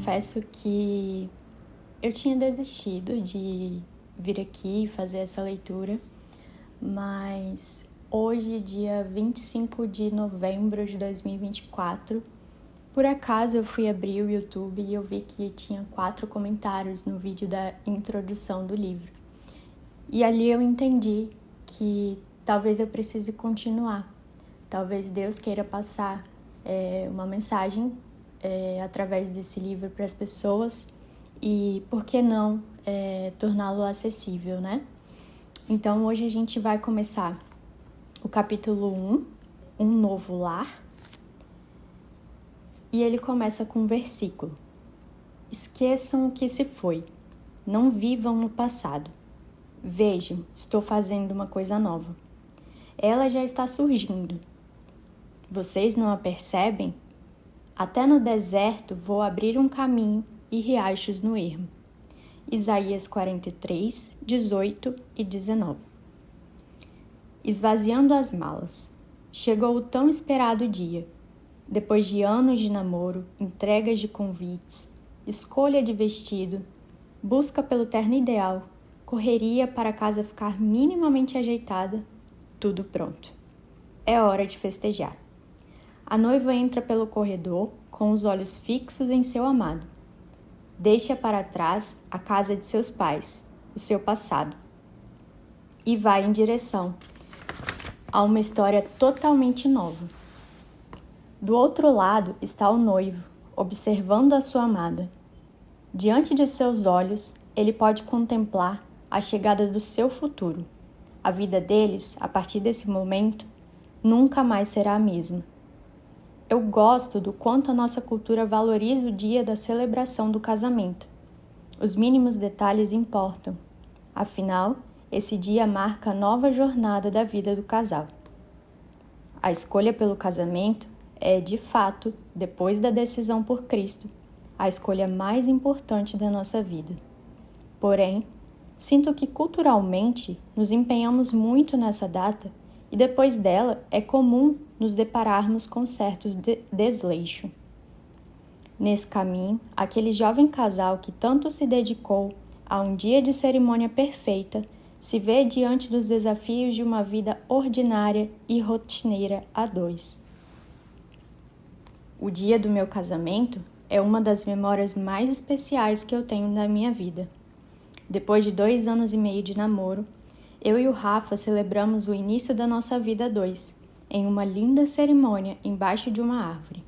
confesso que eu tinha desistido de vir aqui fazer essa leitura, mas hoje, dia 25 de novembro de 2024, por acaso eu fui abrir o YouTube e eu vi que tinha 4 comentários no vídeo da introdução do livro. E ali eu entendi que talvez eu precise continuar. Talvez Deus queira passar uma mensagem através desse livro para as pessoas e, por que não, torná-lo acessível, né? Então, hoje a gente vai começar o capítulo 1, Um Novo Lar, e ele começa com um versículo. Esqueçam o que se foi, não vivam no passado. Vejam, estou fazendo uma coisa nova. Ela já está surgindo. Vocês não a percebem? Até no deserto vou abrir um caminho e riachos no ermo. Isaías 43, 18 e 19. Esvaziando as malas. Chegou o tão esperado dia. Depois de anos de namoro, entregas de convites, escolha de vestido, busca pelo terno ideal, correria para a casa ficar minimamente ajeitada, tudo pronto. É hora de festejar. A noiva entra pelo corredor com os olhos fixos em seu amado. Deixa para trás a casa de seus pais, o seu passado, e vai em direção a uma história totalmente nova. Do outro lado está o noivo, observando a sua amada. Diante de seus olhos, ele pode contemplar a chegada do seu futuro. A vida deles, a partir desse momento, nunca mais será a mesma. Eu gosto do quanto a nossa cultura valoriza o dia da celebração do casamento. Os mínimos detalhes importam. Afinal, esse dia marca a nova jornada da vida do casal. A escolha pelo casamento é, de fato, depois da decisão por Cristo, a escolha mais importante da nossa vida. Porém, sinto que culturalmente nos empenhamos muito nessa data e depois dela é comum nos depararmos com certos desleixo. Nesse caminho, aquele jovem casal que tanto se dedicou a um dia de cerimônia perfeita se vê diante dos desafios de uma vida ordinária e rotineira a dois. O dia do meu casamento é uma das memórias mais especiais que eu tenho na minha vida. Depois de 2 anos e meio de namoro, eu e o Rafa celebramos o início da nossa vida a dois, em uma linda cerimônia embaixo de uma árvore.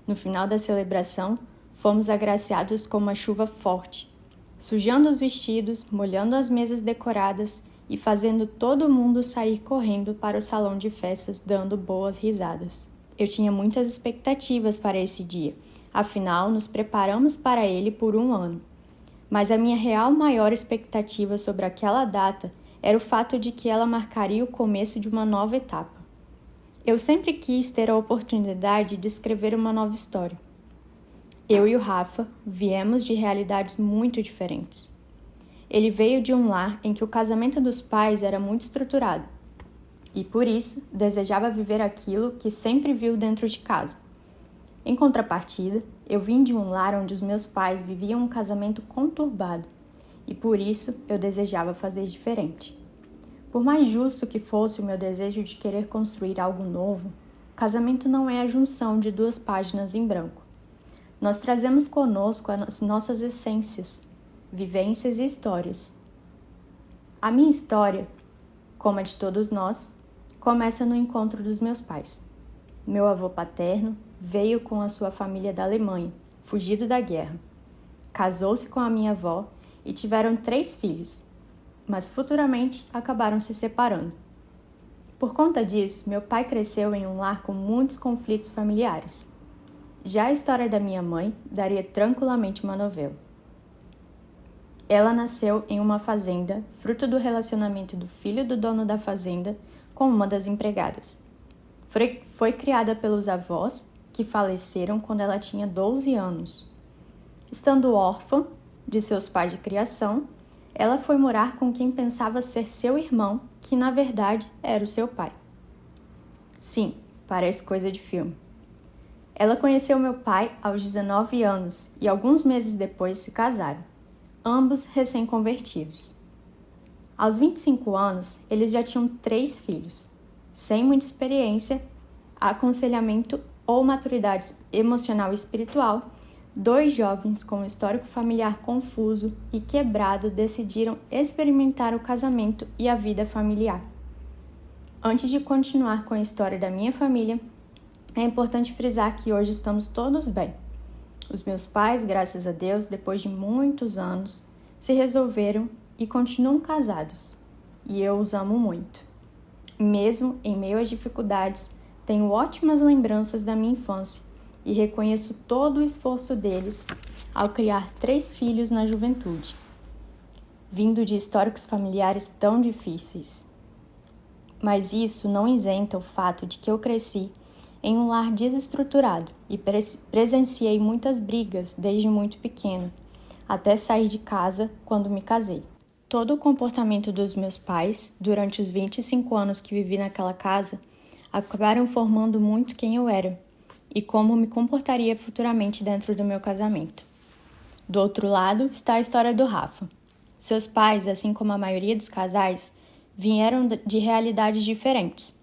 No final da celebração, fomos agraciados com uma chuva forte, sujando os vestidos, molhando as mesas decoradas e fazendo todo mundo sair correndo para o salão de festas dando boas risadas. Eu tinha muitas expectativas para esse dia, afinal nos preparamos para ele por 1 ano. Mas a minha real maior expectativa sobre aquela data era o fato de que ela marcaria o começo de uma nova etapa. Eu sempre quis ter a oportunidade de escrever uma nova história. Eu e o Rafa viemos de realidades muito diferentes. Ele veio de um lar em que o casamento dos pais era muito estruturado e, por isso, desejava viver aquilo que sempre viu dentro de casa. Em contrapartida, eu vim de um lar onde os meus pais viviam um casamento conturbado e, por isso, eu desejava fazer diferente. Por mais justo que fosse o meu desejo de querer construir algo novo, o casamento não é a junção de 2 páginas em branco. Nós trazemos conosco as nossas essências, vivências e histórias. A minha história, como a de todos nós, começa no encontro dos meus pais. Meu avô paterno veio com a sua família da Alemanha, fugido da guerra. Casou-se com a minha avó e tiveram 3 filhos, mas futuramente acabaram se separando. Por conta disso, meu pai cresceu em um lar com muitos conflitos familiares. Já a história da minha mãe daria tranquilamente uma novela. Ela nasceu em uma fazenda, fruto do relacionamento do filho do dono da fazenda com uma das empregadas. Foi criada pelos avós, que faleceram quando ela tinha 12 anos. Estando órfã de seus pais de criação, ela foi morar com quem pensava ser seu irmão, que na verdade era o seu pai. Sim, parece coisa de filme. Ela conheceu meu pai aos 19 anos e alguns meses depois se casaram, ambos recém-convertidos. Aos 25 anos, eles já tinham 3 filhos, sem muita experiência, aconselhamento ou maturidade emocional e espiritual. 2 jovens com um histórico familiar confuso e quebrado decidiram experimentar o casamento e a vida familiar. Antes de continuar com a história da minha família, é importante frisar que hoje estamos todos bem. Os meus pais, graças a Deus, depois de muitos anos, se resolveram e continuam casados. E eu os amo muito. Mesmo em meio às dificuldades, tenho ótimas lembranças da minha infância e reconheço todo o esforço deles ao criar 3 filhos na juventude, vindo de históricos familiares tão difíceis. Mas isso não isenta o fato de que eu cresci em um lar desestruturado e presenciei muitas brigas desde muito pequeno, até sair de casa quando me casei. Todo o comportamento dos meus pais, durante os 25 anos que vivi naquela casa, acabaram formando muito quem eu era e como me comportaria futuramente dentro do meu casamento. Do outro lado está a história do Rafa. Seus pais, assim como a maioria dos casais, vieram de realidades diferentes.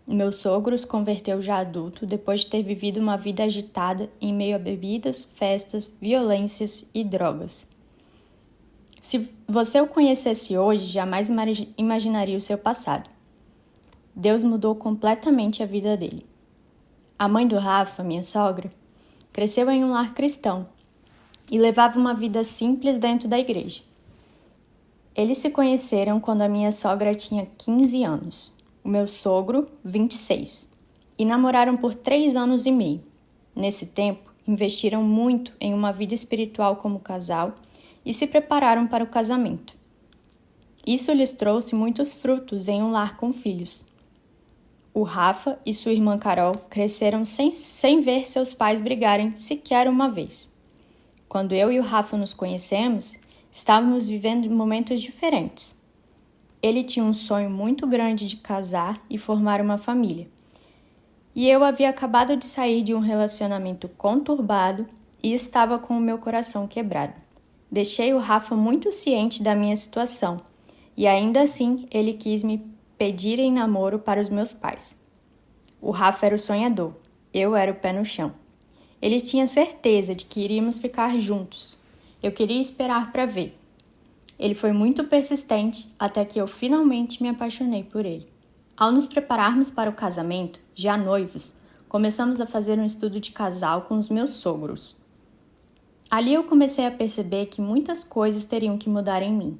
Meu sogro se converteu já adulto depois de ter vivido uma vida agitada em meio a bebidas, festas, violências e drogas. Se você o conhecesse hoje, jamais imaginaria o seu passado. Deus mudou completamente a vida dele. A mãe do Rafa, minha sogra, cresceu em um lar cristão e levava uma vida simples dentro da igreja. Eles se conheceram quando a minha sogra tinha 15 anos, o meu sogro, 26, e namoraram por 3 anos e meio. Nesse tempo, investiram muito em uma vida espiritual como casal e se prepararam para o casamento. Isso lhes trouxe muitos frutos em um lar com filhos. O Rafa e sua irmã Carol cresceram sem ver seus pais brigarem sequer uma vez. Quando eu e o Rafa nos conhecemos, estávamos vivendo momentos diferentes. Ele tinha um sonho muito grande de casar e formar uma família. E eu havia acabado de sair de um relacionamento conturbado e estava com o meu coração quebrado. Deixei o Rafa muito ciente da minha situação e ainda assim ele quis me pedir em namoro para os meus pais. O Rafa era o sonhador, eu era o pé no chão. Ele tinha certeza de que iríamos ficar juntos. Eu queria esperar para ver. Ele foi muito persistente até que eu finalmente me apaixonei por ele. Ao nos prepararmos para o casamento, já noivos, começamos a fazer um estudo de casal com os meus sogros. Ali eu comecei a perceber que muitas coisas teriam que mudar em mim.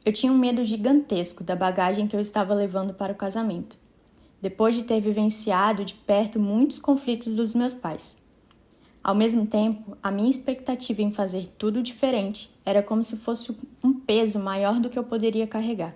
Eu tinha um medo gigantesco da bagagem que eu estava levando para o casamento, depois de ter vivenciado de perto muitos conflitos dos meus pais. Ao mesmo tempo, a minha expectativa em fazer tudo diferente era como se fosse um peso maior do que eu poderia carregar.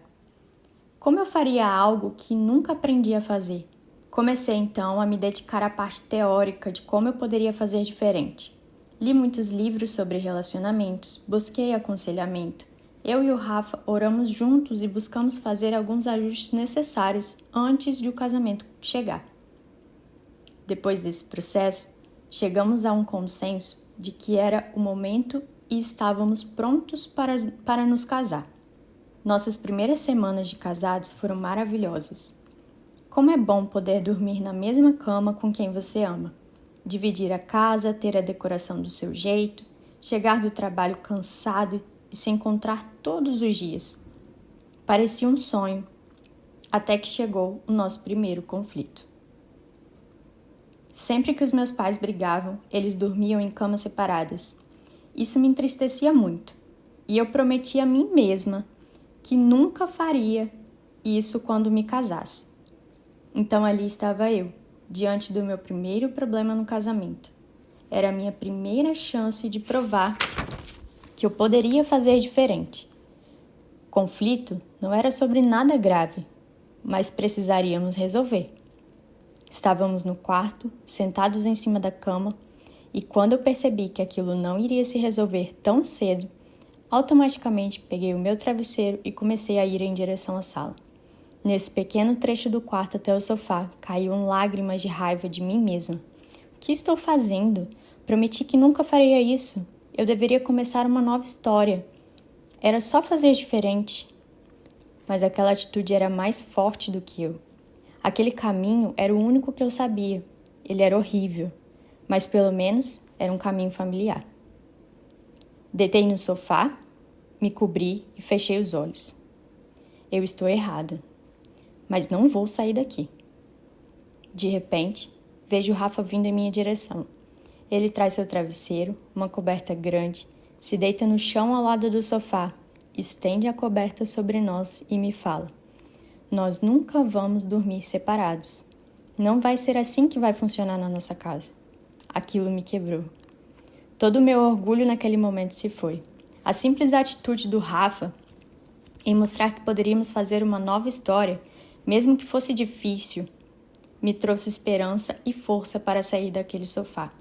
Como eu faria algo que nunca aprendi a fazer? Comecei então a me dedicar à parte teórica de como eu poderia fazer diferente. Li muitos livros sobre relacionamentos, busquei aconselhamento. Eu e o Rafa oramos juntos e buscamos fazer alguns ajustes necessários antes de o casamento chegar. Depois desse processo, chegamos a um consenso de que era o momento e estávamos prontos para nos casar. Nossas primeiras semanas de casados foram maravilhosas. Como é bom poder dormir na mesma cama com quem você ama, dividir a casa, ter a decoração do seu jeito, chegar do trabalho cansado e se encontrar todos os dias. Parecia um sonho, até que chegou o nosso primeiro conflito. Sempre que os meus pais brigavam, eles dormiam em camas separadas. Isso me entristecia muito, e eu prometi a mim mesma que nunca faria isso quando me casasse. Então ali estava eu, diante do meu primeiro problema no casamento. Era a minha primeira chance de provar que eu poderia fazer diferente. Conflito não era sobre nada grave, mas precisaríamos resolver. Estávamos no quarto, sentados em cima da cama, e quando eu percebi que aquilo não iria se resolver tão cedo, automaticamente peguei o meu travesseiro e comecei a ir em direção à sala. Nesse pequeno trecho do quarto até o sofá, caíam lágrimas de raiva de mim mesma. O que estou fazendo? Prometi que nunca faria isso. Eu deveria começar uma nova história. Era só fazer diferente. Mas aquela atitude era mais forte do que eu. Aquele caminho era o único que eu sabia. Ele era horrível, mas pelo menos era um caminho familiar. Deitei no sofá, me cobri e fechei os olhos. Eu estou errada, mas não vou sair daqui. De repente, vejo Rafa vindo em minha direção. Ele traz seu travesseiro, uma coberta grande, se deita no chão ao lado do sofá, estende a coberta sobre nós e me fala: nós nunca vamos dormir separados. Não vai ser assim que vai funcionar na nossa casa. Aquilo me quebrou. Todo o meu orgulho naquele momento se foi. A simples atitude do Rafa em mostrar que poderíamos fazer uma nova história, mesmo que fosse difícil, me trouxe esperança e força para sair daquele sofá.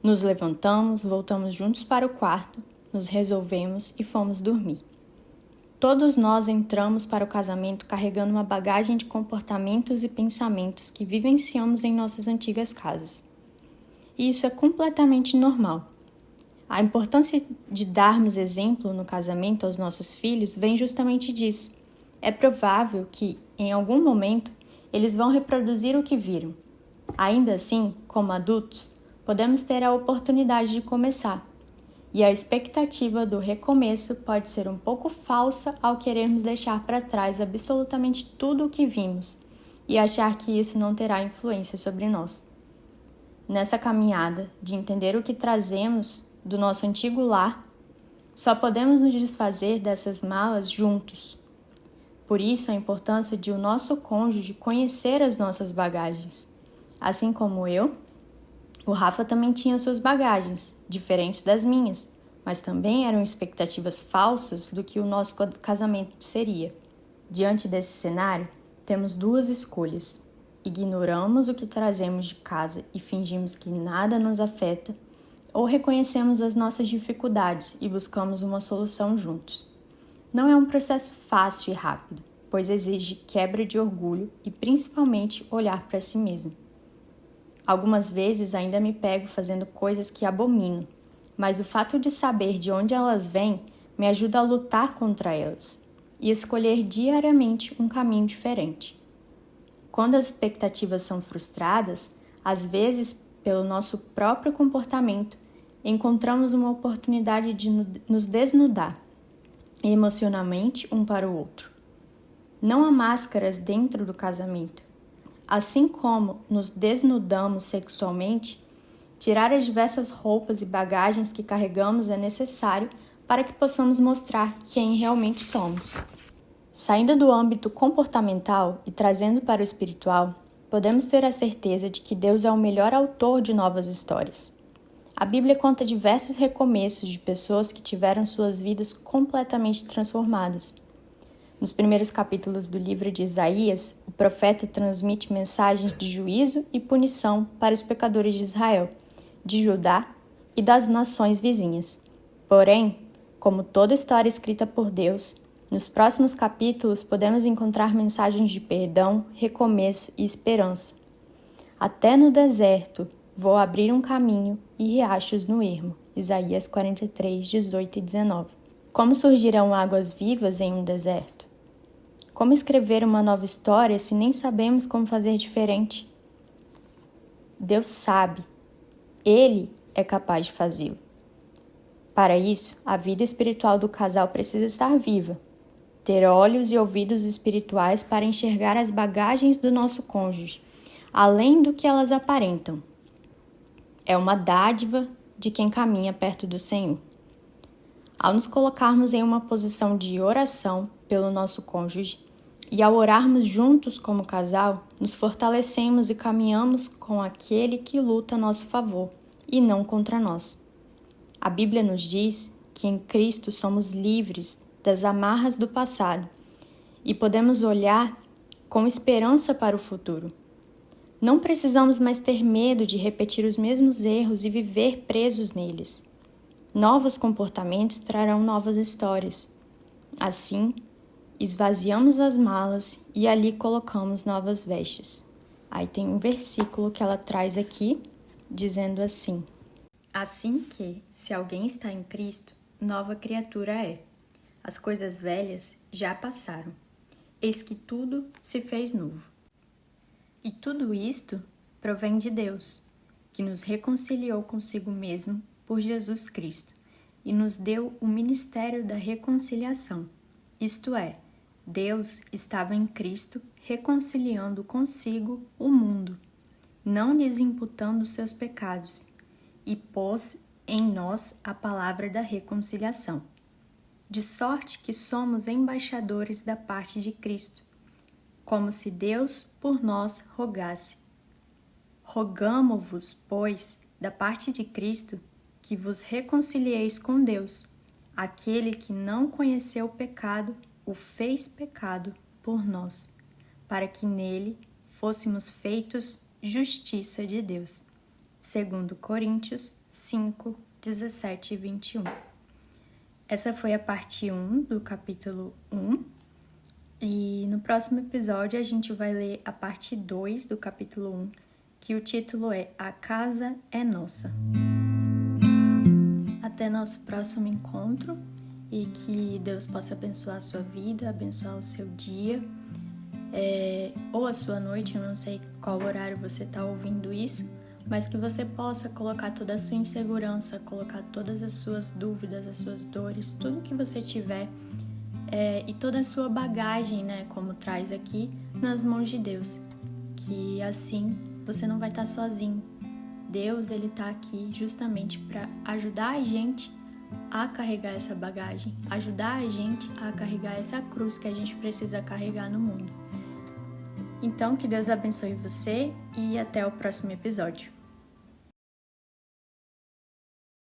Nos levantamos, voltamos juntos para o quarto, nos resolvemos e fomos dormir. Todos nós entramos para o casamento carregando uma bagagem de comportamentos e pensamentos que vivenciamos em nossas antigas casas. E isso é completamente normal. A importância de darmos exemplo no casamento aos nossos filhos vem justamente disso. É provável que, em algum momento, eles vão reproduzir o que viram. Ainda assim, como adultos, podemos ter a oportunidade de começar. E a expectativa do recomeço pode ser um pouco falsa ao querermos deixar para trás absolutamente tudo o que vimos e achar que isso não terá influência sobre nós. Nessa caminhada de entender o que trazemos do nosso antigo lar, só podemos nos desfazer dessas malas juntos. Por isso, a importância de o nosso cônjuge conhecer as nossas bagagens. Assim como eu, o Rafa também tinha suas bagagens, diferentes das minhas, mas também eram expectativas falsas do que o nosso casamento seria. Diante desse cenário, temos duas escolhas. Ignoramos o que trazemos de casa e fingimos que nada nos afeta, ou reconhecemos as nossas dificuldades e buscamos uma solução juntos. Não é um processo fácil e rápido, pois exige quebra de orgulho e principalmente olhar para si mesmo. Algumas vezes ainda me pego fazendo coisas que abomino, mas o fato de saber de onde elas vêm me ajuda a lutar contra elas e escolher diariamente um caminho diferente. Quando as expectativas são frustradas, às vezes, pelo nosso próprio comportamento, encontramos uma oportunidade de nos desnudar emocionalmente um para o outro. Não há máscaras dentro do casamento. Assim como nos desnudamos sexualmente, tirar as diversas roupas e bagagens que carregamos é necessário para que possamos mostrar quem realmente somos. Saindo do âmbito comportamental e trazendo para o espiritual, podemos ter a certeza de que Deus é o melhor autor de novas histórias. A Bíblia conta diversos recomeços de pessoas que tiveram suas vidas completamente transformadas. Nos primeiros capítulos do livro de Isaías, o profeta transmite mensagens de juízo e punição para os pecadores de Israel, de Judá e das nações vizinhas. Porém, como toda história escrita por Deus, nos próximos capítulos podemos encontrar mensagens de perdão, recomeço e esperança. Até no deserto vou abrir um caminho e riachos no ermo. Isaías 43, 18 e 19. Como surgirão águas vivas em um deserto? Como escrever uma nova história se nem sabemos como fazer diferente? Deus sabe. Ele é capaz de fazê-lo. Para isso, a vida espiritual do casal precisa estar viva. Ter olhos e ouvidos espirituais para enxergar as bagagens do nosso cônjuge, além do que elas aparentam. É uma dádiva de quem caminha perto do Senhor. Ao nos colocarmos em uma posição de oração pelo nosso cônjuge e ao orarmos juntos como casal, nos fortalecemos e caminhamos com aquele que luta a nosso favor e não contra nós. A Bíblia nos diz que em Cristo somos livres das amarras do passado e podemos olhar com esperança para o futuro. Não precisamos mais ter medo de repetir os mesmos erros e viver presos neles. Novos comportamentos trarão novas histórias. Assim, esvaziamos as malas e ali colocamos novas vestes. Aí tem um versículo que ela traz aqui, dizendo assim: Assim que, se alguém está em Cristo, nova criatura é. As coisas velhas já passaram. Eis que tudo se fez novo. E tudo isto provém de Deus, que nos reconciliou consigo mesmo por Jesus Cristo e nos deu o ministério da reconciliação. Isto é, Deus estava em Cristo reconciliando consigo o mundo, não lhes imputando seus pecados, e pôs em nós a palavra da reconciliação. De sorte que somos embaixadores da parte de Cristo, como se Deus por nós rogasse. Rogamo-vos, pois, da parte de Cristo, que vos reconcilieis com Deus. Aquele que não conheceu o pecado, o fez pecado por nós, para que nele fôssemos feitos justiça de Deus. 2 Coríntios 5, 17 e 21. Essa foi a parte 1 do capítulo 1. E no próximo episódio a gente vai ler a parte 2 do capítulo 1, que o título é A Casa é Nossa. Até nosso próximo encontro e que Deus possa abençoar a sua vida, abençoar o seu dia, ou a sua noite, eu não sei qual horário você está ouvindo isso, mas que você possa colocar toda a sua insegurança, colocar todas as suas dúvidas, as suas dores, tudo que você tiver, e toda a sua bagagem, né, como traz aqui, nas mãos de Deus, que assim você não vai estar sozinho. Deus, ele está aqui justamente para ajudar a gente a carregar essa bagagem, ajudar a gente a carregar essa cruz que a gente precisa carregar no mundo. Então, que Deus abençoe você e até o próximo episódio.